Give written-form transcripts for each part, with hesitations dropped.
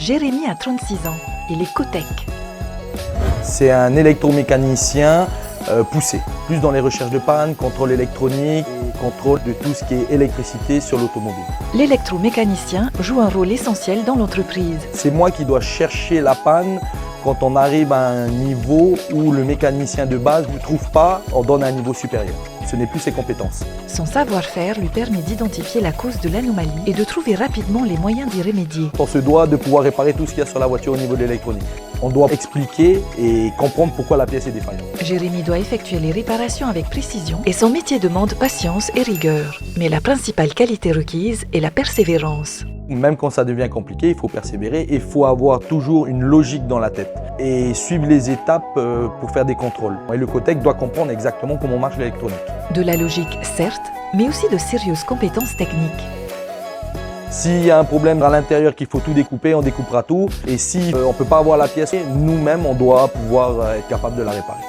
Jérémy a 36 ans. Il est Cotec. C'est un électromécanicien poussé, plus dans les recherches de panne, contrôle électronique et contrôle de tout ce qui est électricité sur l'automobile. L'électromécanicien joue un rôle essentiel dans l'entreprise. C'est moi qui dois chercher la panne quand on arrive à un niveau où le mécanicien de base ne trouve pas, on donne un niveau supérieur. Ce n'est plus ses compétences. Son savoir-faire lui permet d'identifier la cause de l'anomalie et de trouver rapidement les moyens d'y remédier. On se doit de pouvoir réparer tout ce qu'il y a sur la voiture au niveau de l'électronique. On doit expliquer et comprendre pourquoi la pièce est défaillante. Jérémy doit effectuer les réparations avec précision et son métier demande patience et rigueur. Mais la principale qualité requise est la persévérance. Même quand ça devient compliqué, il faut persévérer et il faut avoir toujours une logique dans la tête et suivre les étapes pour faire des contrôles. Et le Cotec doit comprendre exactement comment marche l'électronique. De la logique, certes, mais aussi de sérieuses compétences techniques. S'il y a un problème à l'intérieur qu'il faut tout découper, on découpera tout. Et si on ne peut pas avoir la pièce, nous-mêmes, on doit pouvoir être capable de la réparer.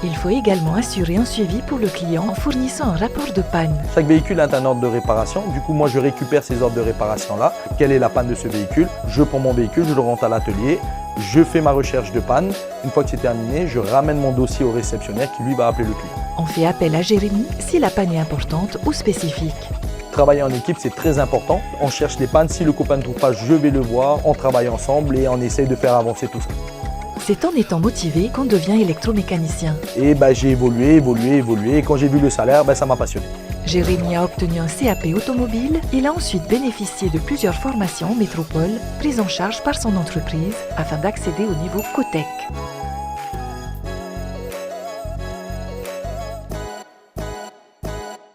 Il faut également assurer un suivi pour le client en fournissant un rapport de panne. Chaque véhicule a un ordre de réparation. Du coup, moi, je récupère ces ordres de réparation-là. Quelle est la panne de ce véhicule? Je prends mon véhicule, je le rentre à l'atelier. Je fais ma recherche de panne. Une fois que c'est terminé, je ramène mon dossier au réceptionnaire qui, lui, va appeler le client. On fait appel à Jérémy si la panne est importante ou spécifique. Travailler en équipe, c'est très important. On cherche les pannes. Si le copain ne trouve pas, je vais le voir. On travaille ensemble et on essaye de faire avancer tout ça. C'est en étant motivé qu'on devient électromécanicien. Et j'ai évolué. Et quand j'ai vu le salaire, ça m'a passionné. Jérémy a obtenu un CAP automobile. Il a ensuite bénéficié de plusieurs formations en métropole, prises en charge par son entreprise, afin d'accéder au niveau Cotec.